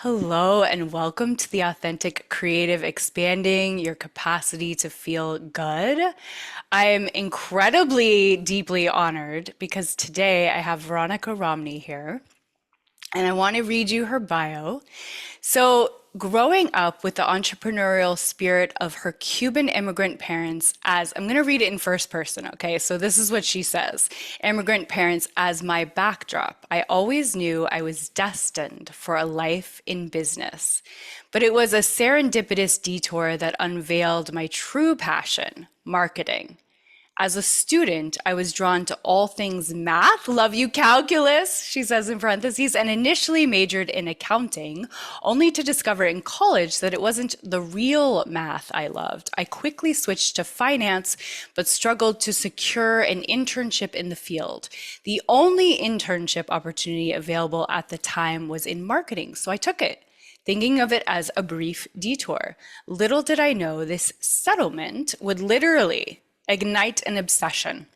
Hello, and welcome to the Authentic Creative Expanding Your Capacity to Feel Good. I am incredibly deeply honored because today I have Veronica Romney here, and I want to read you her bio. So, growing up with the entrepreneurial spirit of her Cuban immigrant parents, as I'm going to read it in first person, okay? So, this is what she says: immigrant parents as my backdrop. I always knew I was destined for a life in business, but it was a serendipitous detour that unveiled my true passion, marketing. As a student, I was drawn to all things math. Love you, calculus, she says in parentheses, and initially majored in accounting, only to discover in college that it wasn't the real math I loved. I quickly switched to finance, but struggled to secure an internship in the field. The only internship opportunity available at the time was in marketing, so I took it, thinking of it as a brief detour. Little did I know this settlement would literally ignite an obsession.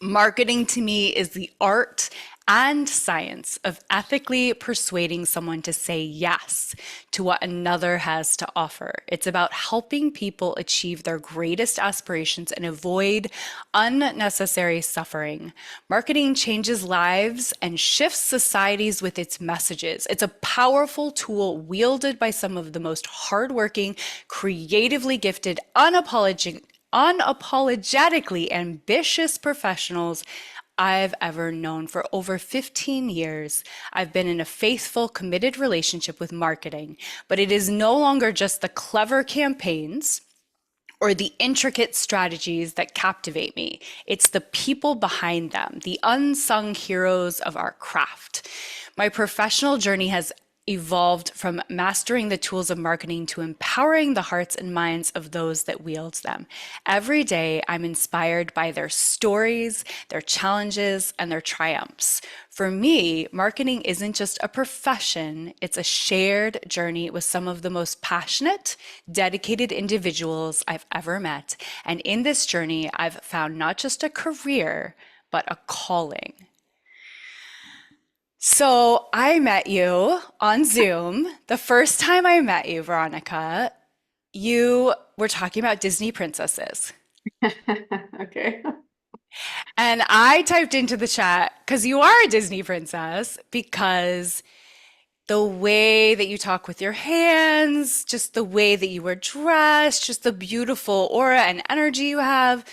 Marketing to me is the art and science of ethically persuading someone to say yes to what another has to offer. It's about helping people achieve their greatest aspirations and avoid unnecessary suffering. Marketing changes lives and shifts societies with its messages. It's a powerful tool wielded by some of the most hardworking, creatively gifted, unapologetically ambitious professionals I've ever known. For over 15 years, I've been in a faithful, committed relationship with marketing, but it is no longer just the clever campaigns or the intricate strategies that captivate me. It's the people behind them, the unsung heroes of our craft. My professional journey has evolved from mastering the tools of marketing to empowering the hearts and minds of those that wield them. Every day, I'm inspired by their stories, their challenges, and their triumphs. For me, marketing isn't just a profession, it's a shared journey with some of the most passionate, dedicated individuals I've ever met. And in this journey, I've found not just a career, but a calling. So I met you on Zoom. The first time I met you, Veronica, you were talking about Disney princesses. Okay. And I typed into the chat, because you are a Disney princess, because the way that you talk with your hands, just the way that you were dressed, just the beautiful aura and energy you have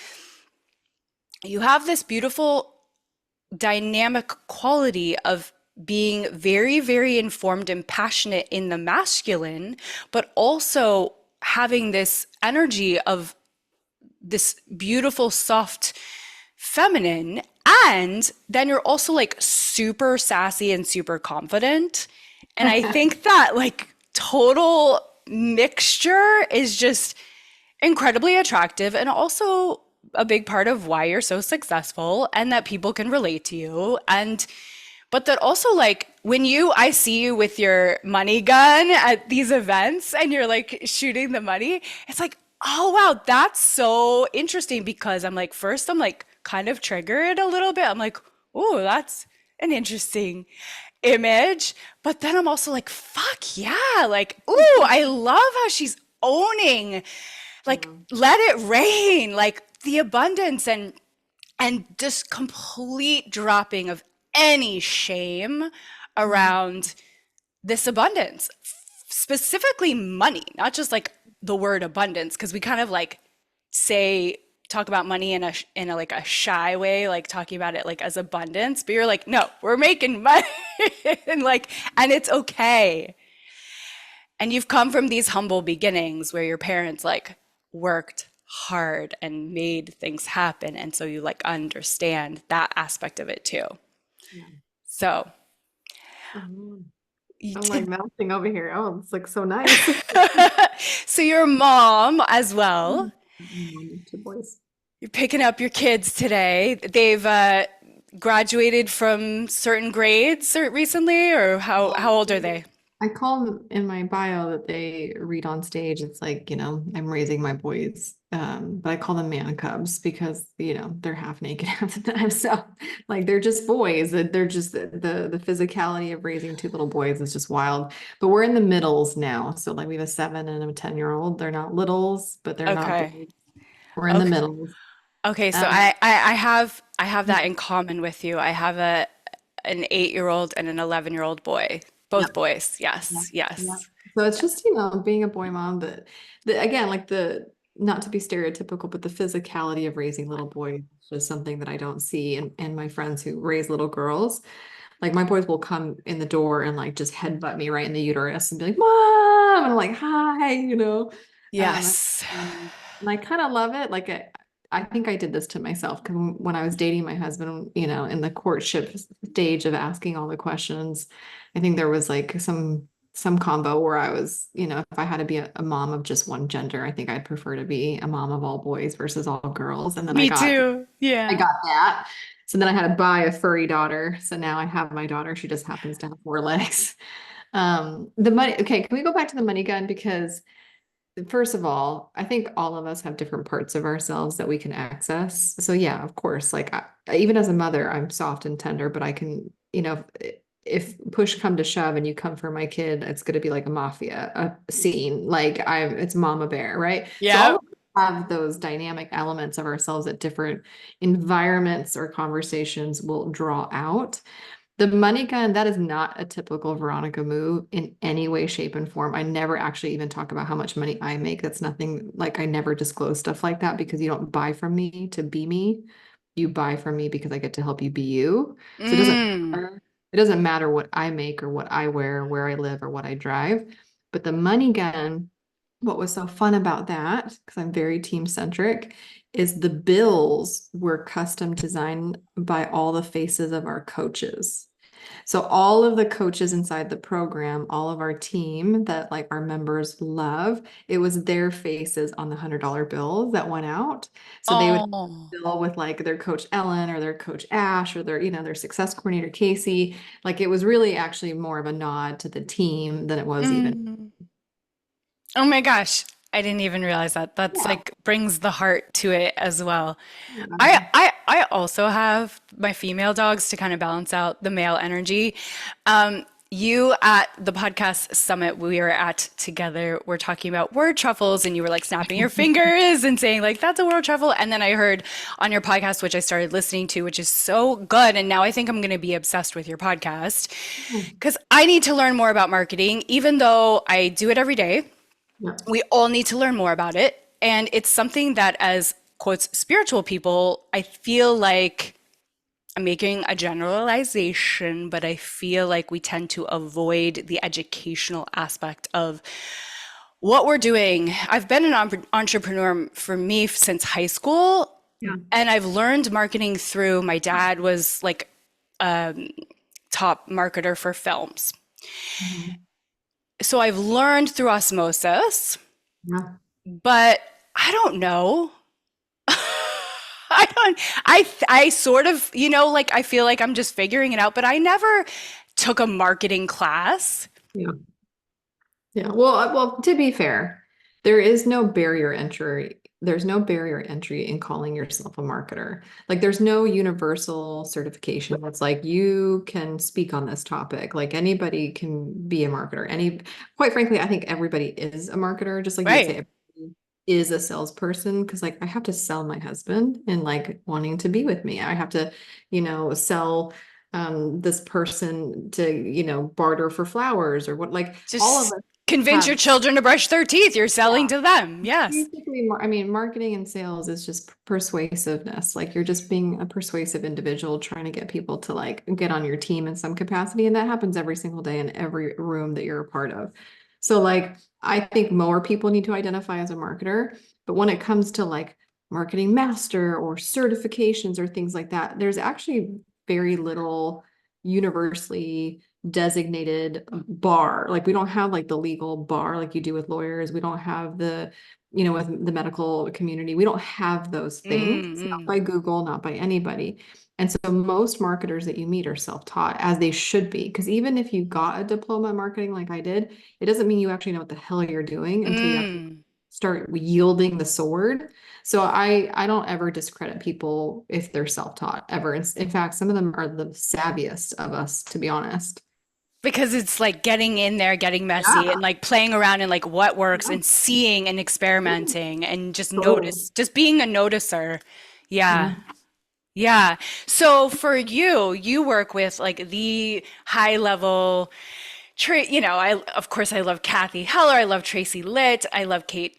this beautiful dynamic quality of being very, very informed and passionate in the masculine, but also having this energy of this beautiful, soft feminine. And then you're also like super sassy and super confident. And I think that like total mixture is just incredibly attractive and also a big part of why you're so successful and that people can relate to you. And but that also like when I see you with your money gun at these events and you're like shooting the money, it's like, oh wow, that's so interesting because I'm like, first I'm like kind of triggered a little bit. I'm like, oh, that's an interesting image. But then I'm also like, fuck yeah, like, ooh, I love how she's owning, like, Yeah. let it rain, like the abundance and just complete dropping of any shame Mhm. around this abundance, specifically money, not just like the word abundance, because we kind of like say talk about money in a like a shy way, like talking about it like as abundance, but you're like, no, we're making money and like, and it's okay. And you've come from these humble beginnings where your parents like worked hard and made things happen, and so you like understand that aspect of it too. Yeah. So Oh, you I'm like did. melting over here. Oh, it's like so nice. So your mom as well. Two boys. You're picking up your kids today. They've graduated from certain grades recently, or how Yeah, old are so they? I call them in my bio that they read on stage. It's like, I'm raising my boys. But I call them man cubs because, they're half naked half the time. So like they're just boys. They're just the physicality of raising two little boys is just wild. But we're in the middles now. So like we have a 7 and a 10-year-old. They're not littles, but they're not Okay. big. We're in the Okay. middles. Okay, so Um, I have that in common with you. I have an 8-year-old and an 11-year-old boy. yeah. Both boys. Yeah. Yes. Yeah. Yes. So it's just, being a boy mom, the again, like not to be stereotypical, but the physicality of raising little boys is just something that I don't see in my friends who raise little girls. Like my boys will come in the door and like just headbutt me right in the uterus and be like, Mom, and I'm like, hi, Yes. and I kind of love it. Like I think I did this to myself because when I was dating my husband, in the courtship stage of asking all the questions, I think there was like some combo where I was, if I had to be a mom of just one gender, I think I'd prefer to be a mom of all boys versus all girls. And then Me too. I Yeah. got that. So then I had to buy a furry daughter. So now I have my daughter. She just happens to have 4 legs. The money. Okay, can we go back to the money gun? Because first of all, I think all of us have different parts of ourselves that we can access. So yeah, of course, like even as a mother, I'm soft and tender, but I can, if push come to shove and you come for my kid, it's going to be like a mafia scene. Like it's mama bear, right? So all Yep. of us have those dynamic elements of ourselves that different environments or conversations will draw out. The money gun, that is not a typical Veronica move in any way, shape, and form. I never actually even talk about how much money I make. That's nothing like I never disclose stuff like that because you don't buy from me to be me. You buy from me because I get to help you be you. So Mm. it doesn't matter what I make or what I wear, where I live, or what I drive. But the money gun, what was so fun about that, because I'm very team centric, is the bills were custom designed by all the faces of our coaches. So all of the coaches inside the program, all of our team that like our members love, it was their faces on the $100 bills that went out. So they would Oh. bill with like their coach Ellen or their coach Ash or their success coordinator Casey. Like it was really actually more of a nod to the team than it was even. Mm. Oh my gosh. I didn't even realize that. That's Yeah. like brings the heart to it as well. I Yeah. I I also have my female dogs to kind of balance out the male energy. You at the podcast summit we were at together, we're talking about word truffles, and you were like snapping your fingers and saying like that's a word truffle. And then I heard on your podcast, which I started listening to, which is so good. And now I think I'm going to be obsessed with your podcast because I need to learn more about marketing, even though I do it every day. Yeah. We all need to learn more about it. And it's something that, as quotes, spiritual people, I feel like I'm making a generalization, but I feel like we tend to avoid the educational aspect of what we're doing. I've been an entrepreneur for me since high school, Yeah. and I've learned marketing through my dad was like top marketer for films. Mhm. So I've learned through osmosis, Yeah. but I don't know. I don't, I sort of, like I feel like I'm just figuring it out, but I never took a marketing class. Yeah. Yeah. Well, to be fair, there is no barrier entry. There's no barrier entry in calling yourself a marketer. Like there's no universal certification that's like you can speak on this topic. Like anybody can be a marketer. Quite frankly, I think everybody is a marketer, just like you would say Right. everybody is a salesperson. Cause like I have to sell my husband and like wanting to be with me. I have to, sell this person to, barter for flowers or what, like all of Just us convince have your children to brush their teeth. You're selling yeah. to them. Yes. Basically, I mean, marketing and sales is just persuasiveness. Like you're just being a persuasive individual trying to get people to like get on your team in some capacity. And that happens every single day in every room that you're a part of. So like I think more people need to identify as a marketer, but when it comes to like marketing master or certifications or things like that, there's actually very little universally designated bar. Like we don't have like the legal bar like you do with lawyers. We don't have with the medical community. We don't have those things. It's not Mm-hmm. by Google, not by anybody. And so most marketers that you meet are self-taught, as they should be. Because even if you got a diploma in marketing like I did, it doesn't mean you actually know what the hell you're doing until you actually Mm. start wielding the sword. So I don't ever discredit people if they're self-taught ever. In fact, some of them are the savviest of us, to be honest. Because it's like getting in there, getting messy, Yeah. and like playing around and like what works Yeah. and seeing and experimenting and just Totally. just being a noticer. Yeah. Yeah. Yeah. So for you, you work with like the high level I of course I love Kathy Heller, I love Tracy Litt, I love Kate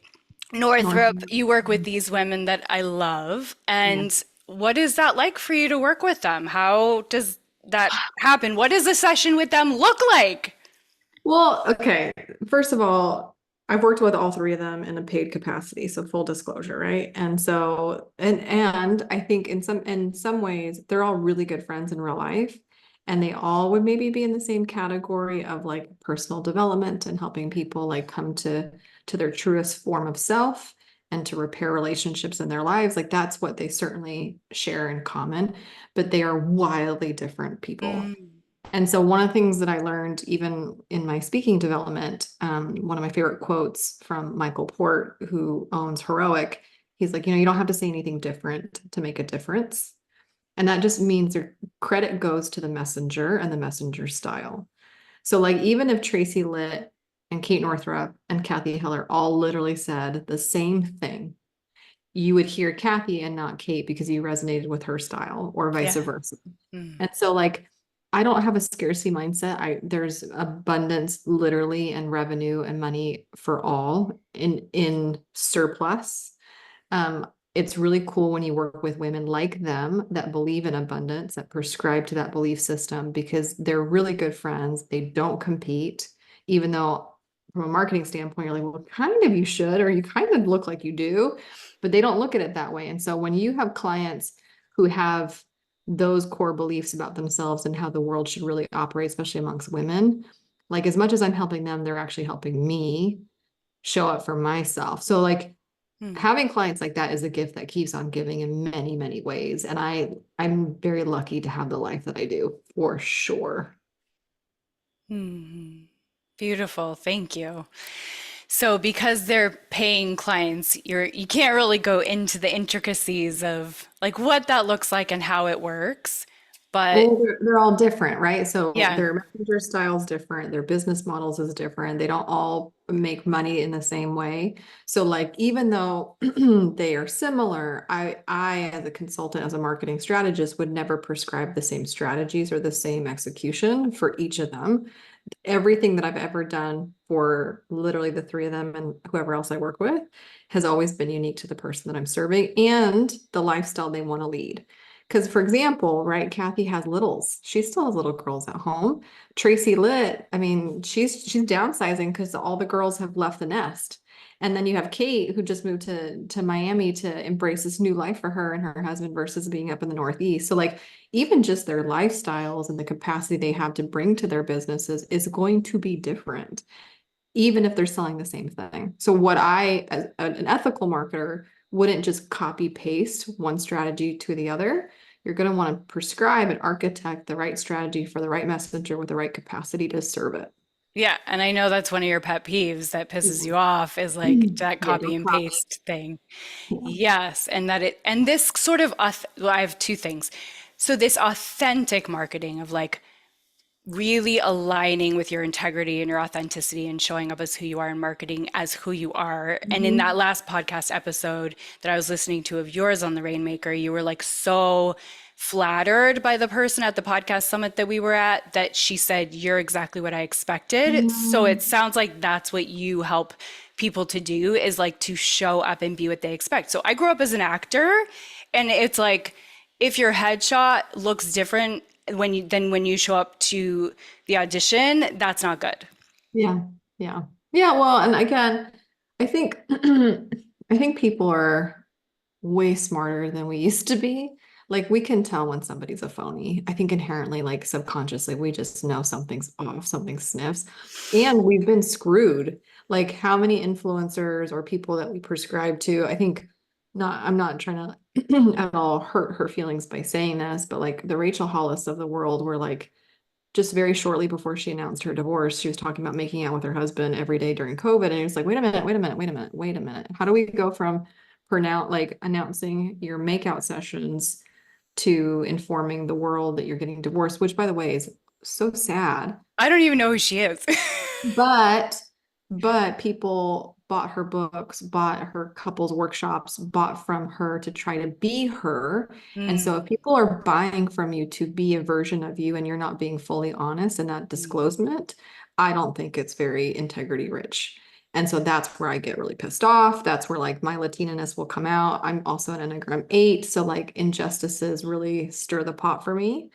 North. Northrup. You work with these women that I love. Yeah. And what is that like for you to work with them? How does that happen? What does a session with them look like? Well, okay. First of all, I've worked with all three of them in a paid capacity, so full disclosure, right? And so and I think in some ways they're all really good friends in real life, and they all would maybe be in the same category of like personal development and helping people like come to their truest form of self and to repair relationships in their lives. Like that's what they certainly share in common, but they are wildly different people. Mm, And so one of the things that I learned even in my speaking development, one of my favorite quotes from Michael Port, who owns Heroic, he's like, you don't have to say anything different to make a difference. And that just means their credit goes to the messenger and the messenger style. So like even if Tracy Litt and Kate Northrup and Kathy Heller all literally said the same thing, you would hear Kathy and not Kate because you resonated with her style or vice yeah. versa. Mm, And so like I don't have a scarcity mindset. There's abundance literally and revenue and money for all in surplus. It's really cool when you work with women like them that believe in abundance, that prescribe to that belief system because they're really good friends. They don't compete, even though from a marketing standpoint, you're like, well, kind of you should, or you kind of look like you do, but they don't look at it that way. And so when you have clients who have those core beliefs about themselves and how the world should really operate, especially amongst women, like as much as I'm helping them, they're actually helping me show up for myself. So like mm, having clients like that is a gift that keeps on giving in many, many ways. And I'm very lucky to have the life that I do for sure. mm. Beautiful. Thank you. So because they're paying clients, you can't really go into the intricacies of like what that looks like and how it works. But Well, they're all different, right? So yeah. their messenger style is different, their business models is different. They don't all make money in the same way. So like even though they are similar, I as a consultant, as a marketing strategist, would never prescribe the same strategies or the same execution for each of them. Everything that I've ever done for literally the three of them and whoever else I work with has always been unique to the person that I'm serving and the lifestyle they want to lead. Because, for example, right, Kathy has littles. She still has little girls at home. Tracy Litt, I mean, she's downsizing because all the girls have left the nest. And then you have Kate, who just moved to Miami to embrace this new life for her and her husband versus being up in the Northeast. So, like, even just their lifestyles and the capacity they have to bring to their businesses is going to be different, even if they're selling the same thing. So what I, as an ethical marketer, wouldn't just copy paste one strategy to the other. You're going to want to prescribe and architect the right strategy for the right messenger with the right capacity to serve it. Yeah, and I know that's one of your pet peeves that pisses Yeah. you off is like that Yeah, copy don't and copy. paste thing. Yeah. Yes, and and this sort of well, I have two things. So this authentic marketing of like really aligning with your integrity and your authenticity and showing up as who you are in marketing as who you are. And in that Mhm. last podcast episode that I was listening to of yours on the Rainmaker, you were like so flattered by the person at the podcast summit that we were at that she said, "You're exactly what I expected." So Mhm. it sounds like that's what you help people to do is like to show up and be what they expect. So I grew up as an actor, and it's like, if your headshot looks different when you show up to the audition, that's not good. Yeah. Yeah. Yeah. Well, and again, I think I think people are way smarter than we used to be. Like we can tell when somebody's a phony. I think inherently, like subconsciously, we just know something's off, something sniffs. And we've been screwed. Like how many influencers or people that we prescribe to, I think I'm not trying to at all hurt her feelings by saying this, but like the Rachel Hollis of the world were like just very shortly before she announced her divorce, she was talking about making out with her husband every day during COVID. And it was like, wait a minute, wait a minute, wait a minute, wait a minute. How do we go from her now like announcing your makeout sessions to informing the world that you're getting divorced, which by the way is so sad. I don't even know who she is. But people bought her books, bought her couples workshops, bought from her to try to be her. And so if Mm, people are buying from you to be a version of you and you're not being fully honest in that mm, disclosement, I don't think it's very integrity rich. And so that's where I get really pissed off. That's where like my Latina-ness will come out. I'm also an Enneagram 8, so like injustices really stir the pot for me.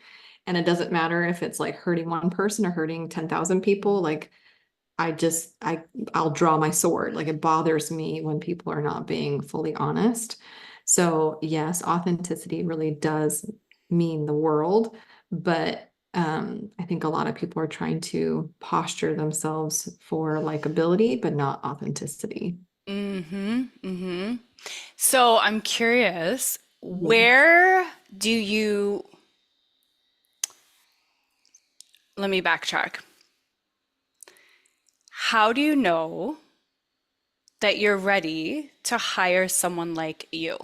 And it doesn't matter if it's like hurting one person or hurting 10,000 people. Like I just I'll draw my sword. Like it bothers me when people are not being fully honest. So yes, authenticity really does mean the world, but I think a lot of people are trying to posture themselves for likability, but not authenticity. mm-hmm, mm-hmm. So I'm curious, Yeah. where do you, let me backtrack. How do you know that you're ready to hire someone like you?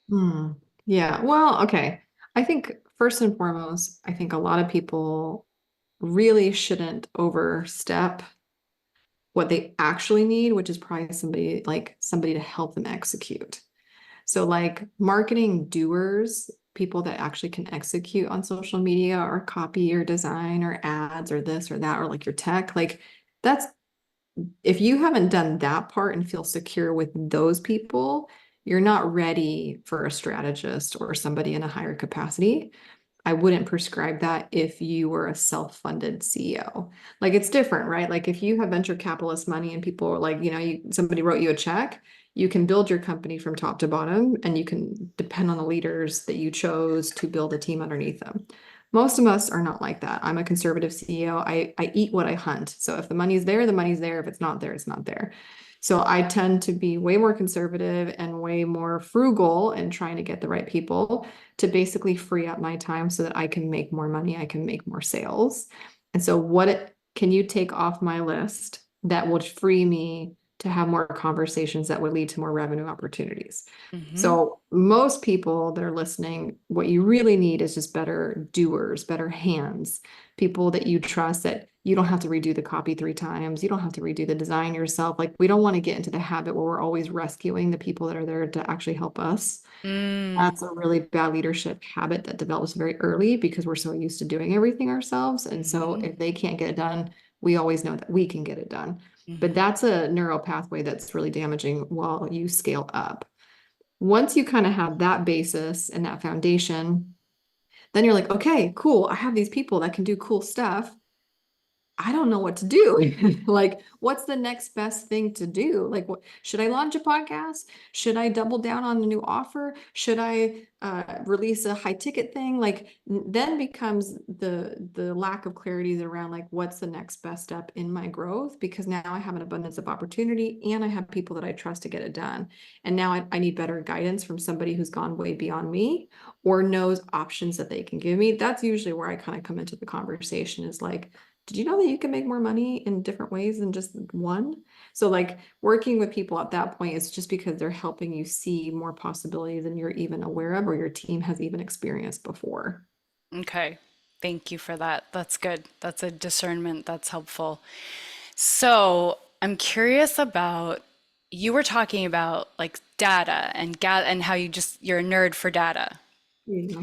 Hmm. Yeah. Well, okay. I think first and foremost, I think a lot of people really shouldn't overstep what they actually need, which is probably somebody to help them execute. So like marketing doers, people that actually can execute on social media or copy or design or ads or this or that or like your tech, like that's if you haven't done that part and feel secure with those people, you're not ready for a strategist or somebody in a higher capacity. I wouldn't prescribe that if you were a self-funded CEO. Like it's different, right? Like if you have venture capitalist money and people are like, somebody wrote you a check, you can build your company from top to bottom and you can depend on the leaders that you chose to build a team underneath them. Most of us are not like that. I'm a conservative CEO. I eat what I hunt. So if the money's there, the money's there. If it's not there, it's not there. So I tend to be way more conservative and way more frugal in trying to get the right people to basically free up my time so that I can make more money, I can make more sales. And so can you take off my list that would free me to have more conversations that would lead to more revenue opportunities? Mm-hmm. So most people that are listening, what you really need is just better doers, better hands, people that you trust that you don't have to redo the copy 3 times. You don't have to redo the design yourself. Like we don't want to get into the habit where we're always rescuing the people that are there to actually help us. Mm, That's a really bad leadership habit that develops very early because we're so used to doing everything ourselves. And so mm-hmm, if they can't get it done, we always know that we can get it done. But mm-hmm, that's a neural pathway that's really damaging while you scale up. Once you kind of have that basis and that foundation, then you're like, okay, cool. I have these people that can do cool stuff. I don't know what to do. Like, what's the next best thing to do? Like, what should I launch a podcast? Should I double down on a new offer? Should I release a high ticket thing? Like, then becomes the lack of clarity around like what's the next best step in my growth because now I have an abundance of opportunity and I have people that I trust to get it done. And now I need better guidance from somebody who's gone way beyond me or knows options that they can give me. That's usually where I kind of come into the conversation is like, did you know that you can make more money in different ways than just one? So like working with people at that point is just because they're helping you see more possibilities than you're even aware of or your team has even experienced before. okay. Thank you for that. That's good. That's a discernment that's helpful. So I'm curious about, you were talking about like data and how you're a nerd for data. Yeah.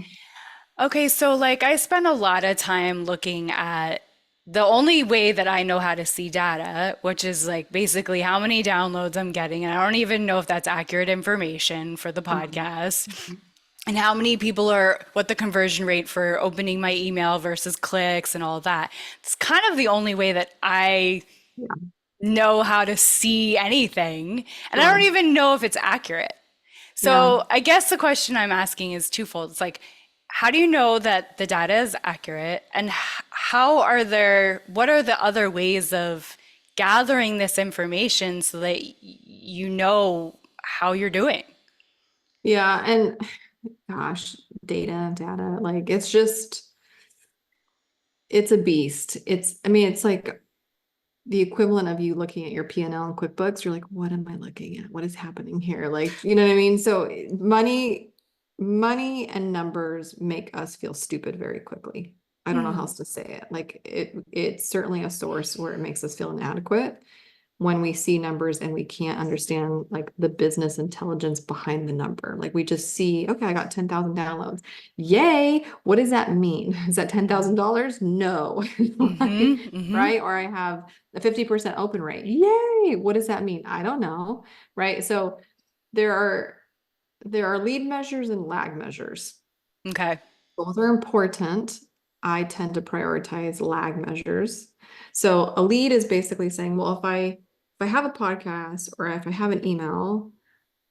Okay, so like I spend a lot of time looking at the only way that I know how to see data, which is like basically how many downloads I'm getting. And I don't even know if that's accurate information for the Um, podcast. And how many people what the conversion rate for opening my email versus clicks and all of that. It's kind of the only way that I yeah, know how to see anything. And I don't sure. even know if it's accurate. Yeah. So I guess the question I'm asking is twofold. It's like, how do you know that the data is accurate? And what are the other ways of gathering this information so that you know how you're doing? Yeah. And gosh, data, like it's a beast. I mean, it's like the equivalent of you looking at your P&L in QuickBooks. You're like, what am I looking at? What is happening here? Like, you know what I mean? So money and numbers make us feel stupid very quickly. I don't know how Mm, else to say it. Like it's certainly a source where it makes us feel inadequate when we see numbers and we can't understand like the business intelligence behind the number. Like we just see, okay, I got 10,000 downloads. Yay. What does that mean? Is that $10,000? No. mm-hmm, mm-hmm. Right? Or I have a 50% open rate. Yay. What does that mean? I don't know. Right? So there are there are lead measures and lag measures. Okay. Both are important. I tend to prioritize lag measures. So a lead is basically saying, well, if I have a podcast or if I have an email,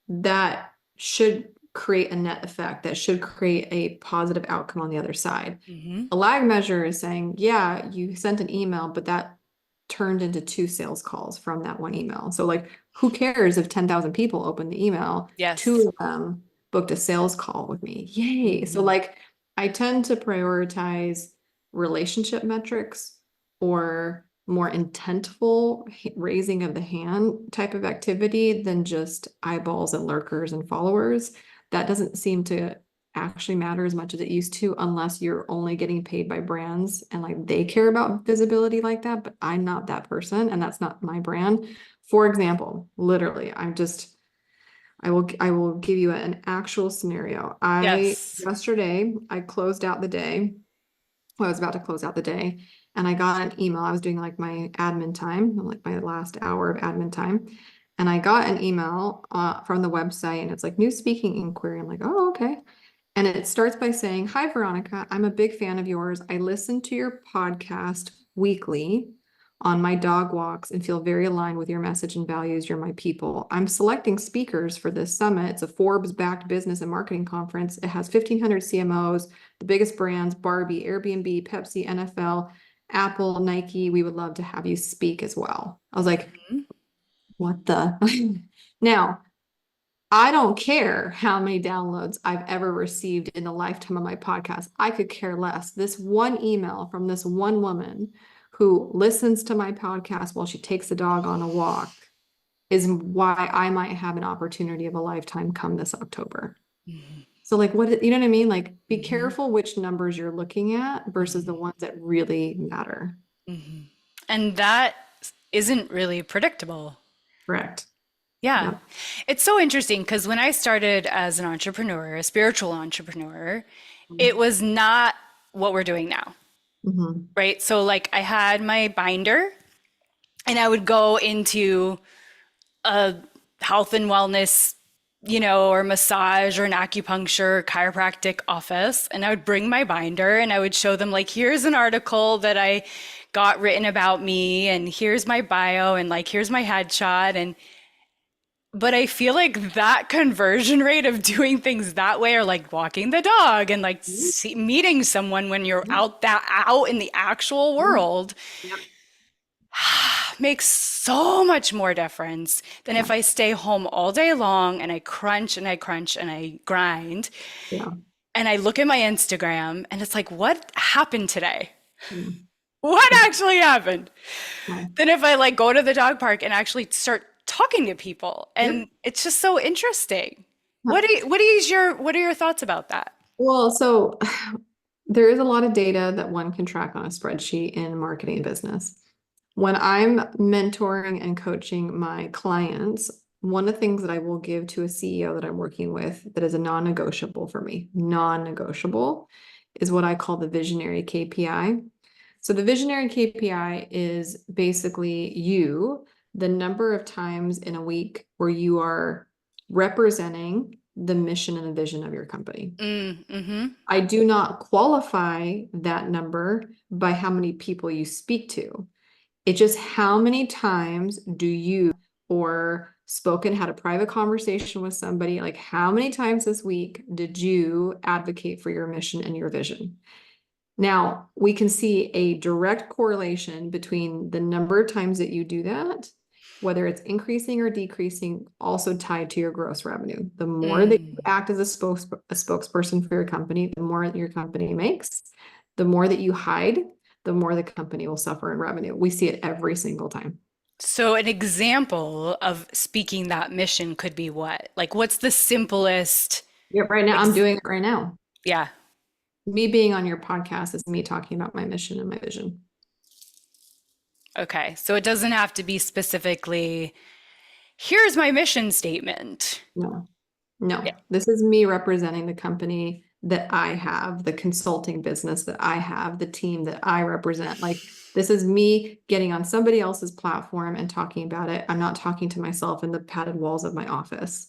that should create a net effect, that should create a positive outcome on the other side. Mm-hmm. A lag measure is saying, yeah, you sent an email, but that turned into 2 sales calls from that one email. So like, who cares if 10,000 people opened the email? Yes. Two of them booked a sales call with me. Yay. So Mm-hmm. like, I tend to prioritize relationship metrics or more intentful raising of the hand type of activity than just eyeballs and lurkers and followers. That doesn't seem to actually matter as much as it used to unless you're only getting paid by brands and like they care about visibility like that, but I'm not that person and that's not my brand. For example, literally, I will give you an actual scenario. I Yes. yesterday I closed out the day. Well, I was about to close out the day and I got an email. I was doing like my admin time, like my last hour of admin time. And I got an email from the website and it's like new speaking inquiry. I'm like, oh, okay. And it starts by saying, hi, Veronica, I'm a big fan of yours. I listen to your podcast weekly on my dog walks and feel very aligned with your message and values. You're my people. I'm selecting speakers for this summit. It's a Forbes-backed business and marketing conference. It has 1,500 CMOs, the biggest brands, Barbie, Airbnb, Pepsi, NFL, Apple, Nike. We would love to have you speak as well. I was like, Mm-hmm. what the? Now, I don't care how many downloads I've ever received in the lifetime of my podcast. I could care less. This one email from this one woman who listens to my podcast while she takes the dog on a walk is why I might have an opportunity of a lifetime come this October. Mm-hmm. So, like, what, you know what I mean? Like, be Mm-hmm. careful which numbers you're looking at versus the Mm-hmm. ones that really matter. Mm-hmm. And that isn't really predictable. Correct. Yeah. Yep. It's so interesting because when I started as an entrepreneur, a spiritual entrepreneur, it was not what we're doing now, Mm-hmm. right? So, like, I had my binder and I would go into a health and wellness, or massage or an acupuncture chiropractic office. And I would bring my binder and I would show them, like, here's an article that I got written about me, and here's my bio, and like, here's my headshot. But I feel like that conversion rate of doing things that way, or like walking the dog and like meeting someone when you're out in the actual world, Yep. makes so much more difference than if Yeah. I stay home all day long and I crunch and I crunch and I grind Yeah. and I look at my Instagram and it's like, what happened today? Yeah. What Yeah. actually happened? Yeah. Then if I like go to the dog park and actually start talking to people, Yep. and it's just so interesting. Yeah. What are your thoughts about that? Well, so there is a lot of data that one can track on a spreadsheet in marketing and business. When I'm mentoring and coaching my clients, one of the things that I will give to a CEO that I'm working with that is a non-negotiable for me, non-negotiable, is what I call the visionary KPI. So the visionary KPI is basically the number of times in a week where you are representing the mission and the vision of your company. Mm-hmm. I do not qualify that number by how many people you speak to. It's just how many times do you or spoken, had a private conversation with somebody, like how many times this week did you advocate for your mission and your vision? Now, we can see a direct correlation between the number of times that you do that whether it's increasing or decreasing, also tied to your gross revenue. The more that you Mm. act as a spokesperson for your company, the more your company makes. The more that you hide, the more the company will suffer in revenue. We see it every single time. So an example of speaking that mission could be what? Like, what's the simplest Yeah, right now I'm ex doing it right now. yeah. Me being on your podcast is me talking about my mission and my vision. Okay. So it doesn't have to be specifically, here's my mission statement. No. Yeah. No, this is me representing the company that I have, the consulting business that I have, the team that I represent. Like, this is me getting on somebody else's platform and talking about it. I'm not talking to myself in the padded walls of my office,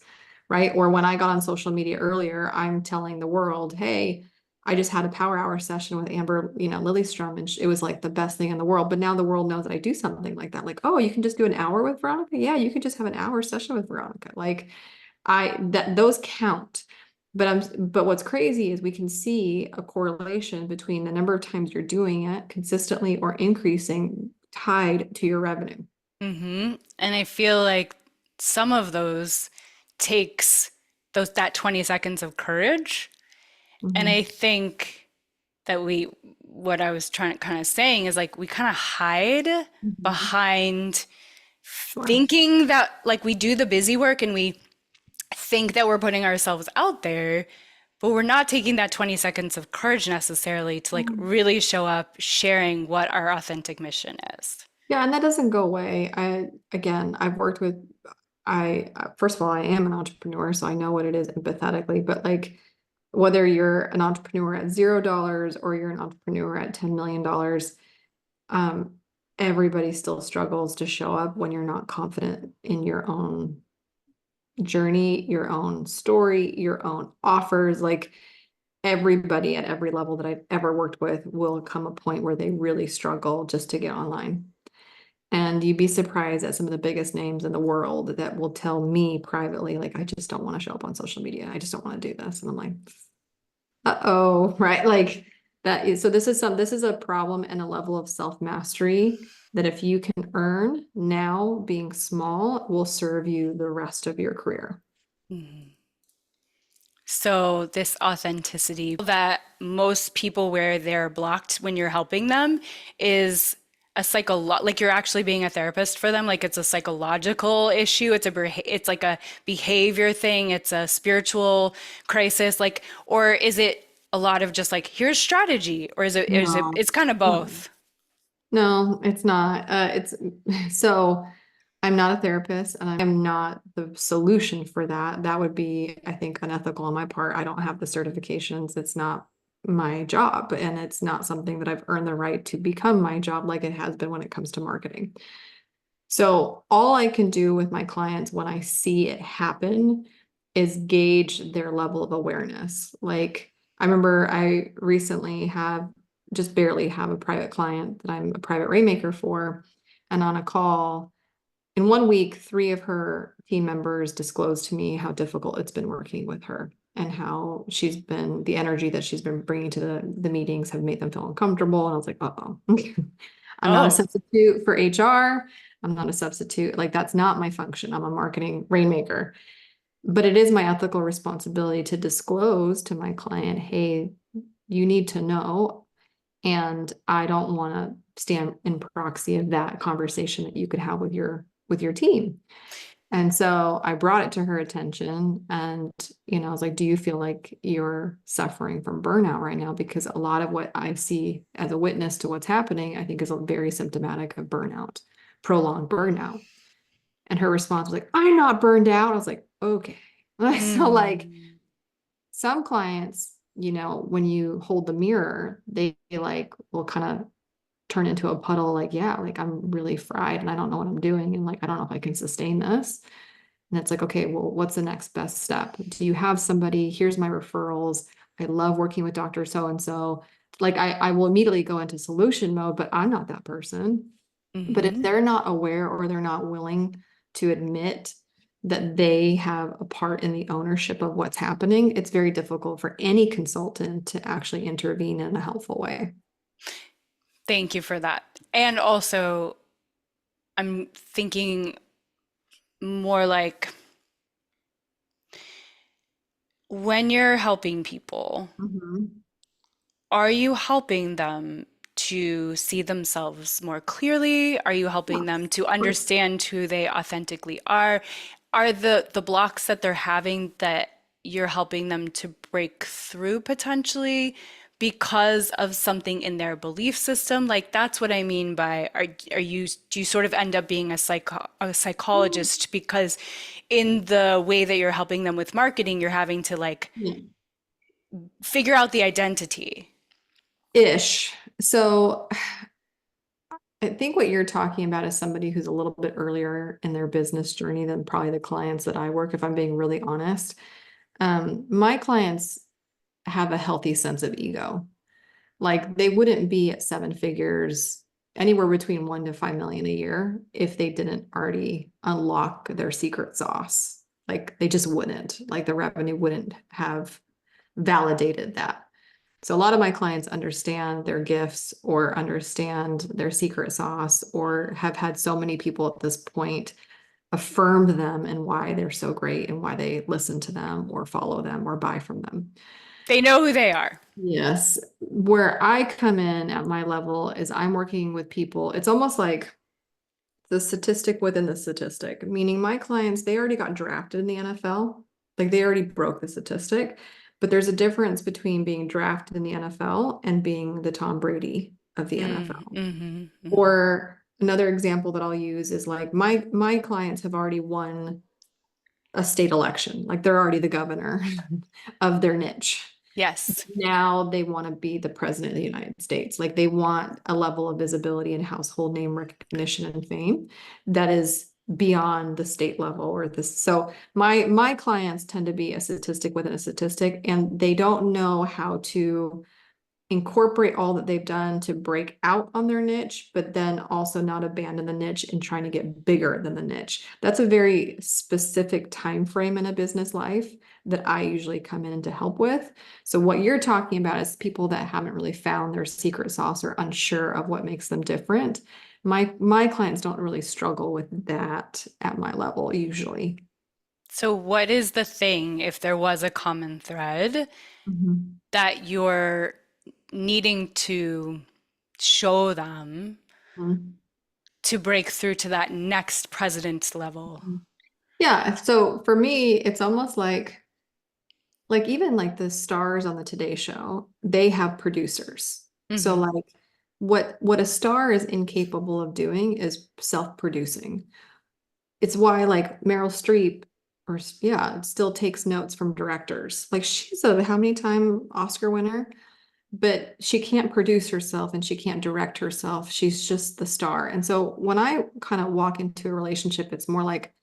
right? Or when I got on social media earlier, I'm telling the world, hey, I just had a power hour session with Amber, Lilystrom, and it was like the best thing in the world. But now the world knows that I do something like that. Like, oh, you can just do an hour with Veronica? Yeah, you could just have an hour session with Veronica. Like, I that those count. But what's crazy is we can see a correlation between the number of times you're doing it consistently or increasing tied to your revenue. And I feel like some of those takes those that 20 seconds of courage. And Mhm. I think that what I was trying kind of saying is like we kind of hide Mhm. behind Sure. thinking that like we do the busy work and we think that we're putting ourselves out there, but we're not taking that 20 seconds of courage necessarily to like Mhm. really show up sharing what our authentic mission is. Yeah, and that doesn't go away. I've worked with, first of all, I am an entrepreneur, so I know what it is empathetically, but like, whether you're an entrepreneur at $0 or you're an entrepreneur at $10 million, um, everybody still struggles to show up when you're not confident in your own journey, your own story, your own offers. Like, everybody at every level that I've ever worked with will come a point where they really struggle just to get online. And you'd be surprised at some of the biggest names in the world that will tell me privately, like, I just don't want to show up on social media. I just don't want to do this. And I'm like, uh-oh, right? Like, so this is a problem and a level of self-mastery that if you can earn now, being small will serve you the rest of your career. Mhm. So, this authenticity that most people where they're blocked when you're helping them is a like you're actually being a therapist for them. Like it's a psychological issue. It's like a behavior thing. It's a spiritual crisis. Like, or is it a lot of just like, here's strategy? Or No. it's kind of Mm. both. No, it's not. It's so I'm not a therapist and I'm not the solution for that. That would be, I think, unethical on my part. I don't have the certifications. It's not my job, and it's not something that I've earned the right to become my job like it has been when it comes to marketing. So all I can do with my clients when I see it happen is gauge their level of awareness. Like, I remember I recently have just barely have a private client that I'm a private rainmaker for. And on a call in 1 week, three of her team members disclosed to me how difficult it's been working with her and how the energy that she's been bringing to the meetings have made them feel uncomfortable. And I was like, uh-oh. I'm not a Oh. substitute for HR. I'm not a substitute. Like, that's not my function. I'm a marketing rainmaker. But it is my ethical responsibility to disclose to my client, hey, you need to know. And I don't want to stand in proxy of that conversation that you could have with your team. And so I brought it to her attention and, I was like, do you feel like you're suffering from burnout right now? Because a lot of what I see as a witness to what's happening, I think is very symptomatic of burnout, prolonged burnout. And her response was like, I'm not burned out. I was like, okay. So like Mm. some clients, when you hold the mirror, they like will kind of turn into a puddle, like, yeah, like I'm really fried and I don't know what I'm doing. And like, I don't know if I can sustain this. And it's like, okay, well, what's the next best step? Do you have somebody? Here's my referrals. I love working with Dr. So and so. Like, I will immediately go into solution mode, but I'm not that person. But if Hmm. they're not aware or they're not willing to admit that they have a part in the ownership of what's happening, it's very difficult for any consultant to actually intervene in a helpful way. Thank you for that. And also, I'm thinking more like when you're helping people, Mhm. are you helping them to see themselves more clearly? Are you helping them Yes. to understand who they authentically are? Are the blocks that they're having that you're helping them to break through potentially because of something in their belief system? Like that's what I mean by are you do you sort of end up being a psychologist because in the way that you're helping them with marketing, you're having to like Yeah. figure out the identity. Ish. So I think what you're talking about is somebody who's a little bit earlier in their business journey than probably the clients that I work, if I'm being really honest. My clients have a healthy sense of ego. Like they wouldn't be at seven figures, anywhere between 1 to 5 million a year if they didn't already unlock their secret sauce. Like they just wouldn't. Like the revenue wouldn't have validated that. So a lot of my clients understand their gifts or understand their secret sauce or have had so many people at this point affirm them and why they're so great and why they listen to them or follow them or buy from them. They know who they are. Yes. Where I come in at my level is I'm working with people. It's almost like the statistic within the statistic, meaning my clients, they already got drafted in the NFL. Like they already broke the statistic. But there's a difference between being drafted in the NFL and being the Tom Brady of the Mm, NFL. hmm hmm. Or another example that I'll use is like my clients have already won a state election. Like they're already the governor of their niche. Yes. Now they want to be the president of the United States. Like they want a level of visibility and household name recognition and fame that is beyond the state level or this. So my clients tend to be a statistic within a statistic, and they don't know how to incorporate all that they've done to break out on their niche, but then also not abandon the niche and trying to get bigger than the niche. That's a very specific time frame in a business life that I usually come in to help with. So what you're talking about is people that haven't really found their secret sauce or unsure of what makes them different. My clients don't really struggle with that at my level usually. So, what is the thing, if there was a common thread, Mhm. that you're needing to show them Mhm. to break through to that next president level? Yeah, so for me, it's almost like even like the stars on the Today Show, they have producers. So Hmm like what a star is incapable of doing is self-producing. It's why like Meryl Streep or yeah, still takes notes from directors. Like she's a how many time Oscar winner, but she can't produce herself and she can't direct herself. She's just the star. And so when I kind of walk into a relationship, it's more like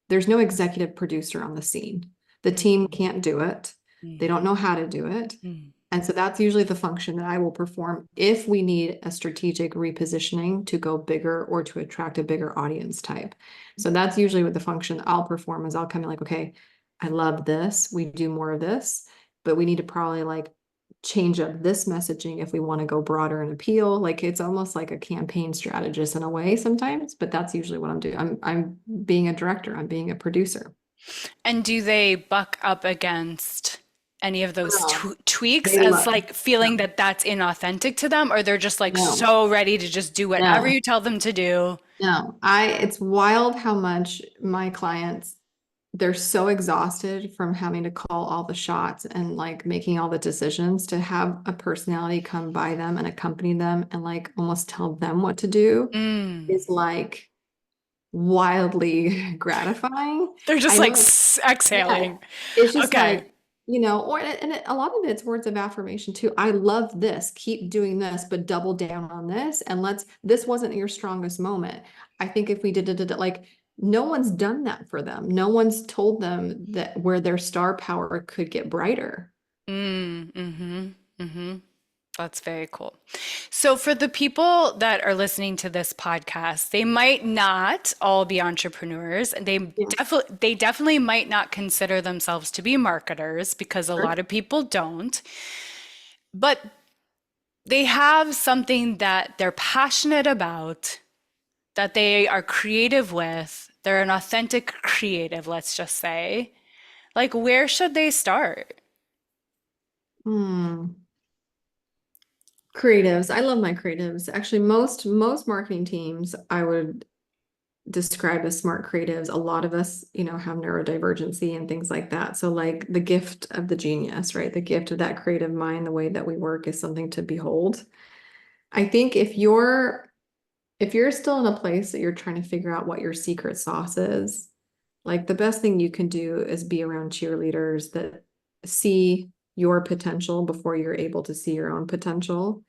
there's no executive producer on the scene. The team hmm can't do it. They don't know how to do it. hmm And so that's usually the function that I will perform if we need a strategic repositioning to go bigger or to attract a bigger audience type. So that's usually what the function I'll perform is I'll come in like, okay, I love this. We do more of this, but we need to probably like change up this messaging if we want to go broader and appeal. Like it's almost like a campaign strategist in a way sometimes, but that's usually what I'm doing. I'm being a director, I'm being a producer. And do they buck up against any of those No, tweaks they as love like feeling no, that that's inauthentic to them, or they're just like no, so ready to just do whatever no. you tell them to do? No, it's wild how much my clients, they're so exhausted from having to call all the shots and like making all the decisions to have a personality come by them and accompany them and like almost tell them what to do Mm. is like wildly gratifying. They're just I like know, yeah, exhaling. it's just Okay. like, or a lot of it's words of affirmation too. I love this. Keep doing this, but double down on this. And this wasn't your strongest moment. I think if we did it, like, no one's done that for them. No one's told them that where their star power could get brighter. Mm-hmm. Mm-hmm. That's very cool. So for the people that are listening to this podcast, they might not all be entrepreneurs, and Yeah, they definitely might not consider themselves to be marketers because a lot sure. of people don't. But they have something that they're passionate about, that they are creative with, They're an authentic creative, let's just say. Like, where should they start? Hmm. Creatives. I love my creatives. Actually, most marketing teams I would describe as smart creatives. A lot of us, have neurodivergency and things like that. So like the gift of the genius, right? The gift of that creative mind, the way that we work is something to behold. I think if you're still in a place that you're trying to figure out what your secret sauce is, like the best thing you can do is be around cheerleaders that see your potential before you're able to see your own potential.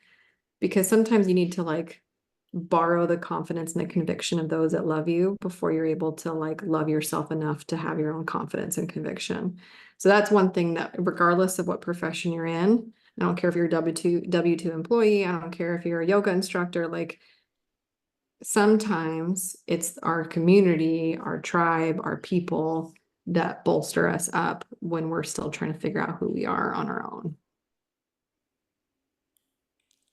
Because sometimes you need to like borrow the confidence and the conviction of those that love you before you're able to like love yourself enough to have your own confidence and conviction. So that's one thing that regardless of what profession you're in, I don't care if you're a W2 employee, I don't care if you're a yoga instructor, like sometimes it's our community, our tribe, our people that bolster us up when we're still trying to figure out who we are on our own.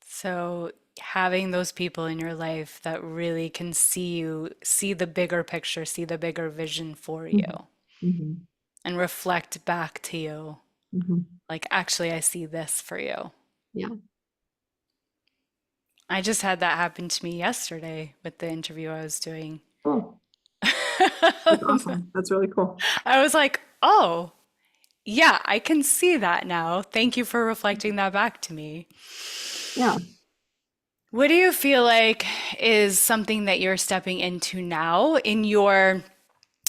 So, having those people in your life that really can see you, see the bigger picture, see the bigger vision for you, Mhm. Mhm. and reflect back to you, Mhm. like, actually, I see this for you. Yeah. I just had that happen to me yesterday with the interview I was doing. Cool. That's awesome. That's really cool. I was like, oh, yeah, I can see that now. Thank you for reflecting that back to me. Yeah. What do you feel like is something that you're stepping into now in your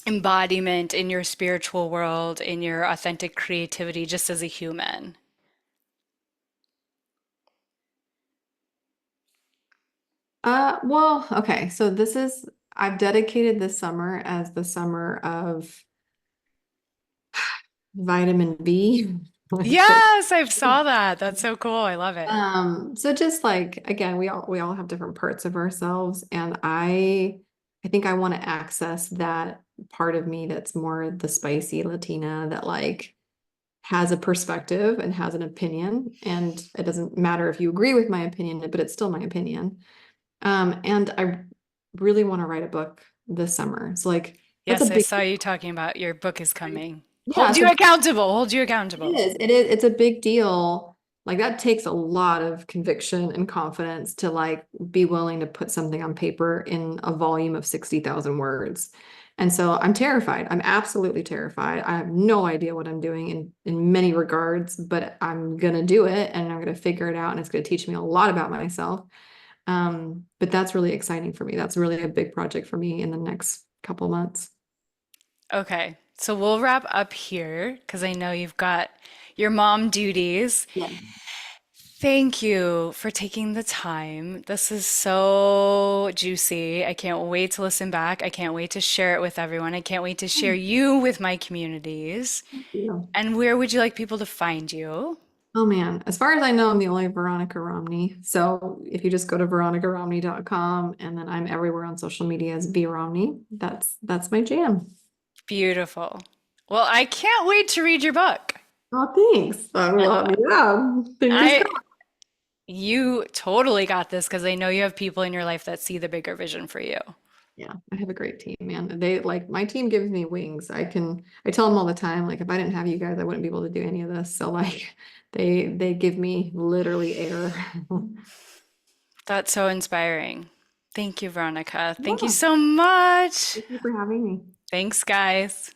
embodiment, in your spiritual world, in your authentic creativity, just as a human? Well, okay. So I've dedicated this summer as the summer of vitamin B. Like, Yes, I saw that. That's so cool. I love it. so just like again, we all have different parts of ourselves, and I think I want to access that part of me that's more the spicy Latina that like has a perspective and has an opinion, and it doesn't matter if you agree with my opinion, but it's still my opinion. And I really want to write a book this summer. So like that's a Yes, I big saw you talking about your book is deal. coming. Yeah, Hold it's you a accountable. Hold you it accountable. is. It is. It's a big deal. Like that takes a lot of conviction and confidence to like be willing to put something on paper in a volume of 60,000 words. And so I'm terrified. I'm absolutely terrified. I have no idea what I'm doing in many regards, but I'm gonna do it and I'm gonna figure it out and it's gonna teach me a lot about myself. But that's really exciting for me. That's really a big project for me in the next couple months. Okay, so we'll wrap up here because I know you've got your mom duties. Yeah. Thank you for taking the time. This is so juicy. I can't wait to listen back. I can't wait to share it with everyone. I can't wait to share you with my communities. Yeah. And where would you like people to find you? Oh man, as far as I know, I'm the only Veronica Romney. So if you just go to veronicaromney.com and then I'm everywhere on social media as V Romney, that's my jam. Beautiful. Well, I can't wait to read your book. Oh, thanks. Well, yeah, fingers I, crossed. you totally got this because I know you have people in your life that see the bigger vision for you. Yeah, I have a great team, man. They like my team gives me wings. I tell them all the time, like if I didn't have you guys, I wouldn't be able to do any of this. So like they give me literally air. That's so inspiring. Thank you, Veronica. Thank you Yeah, so much. thank you for having me. Thanks, guys.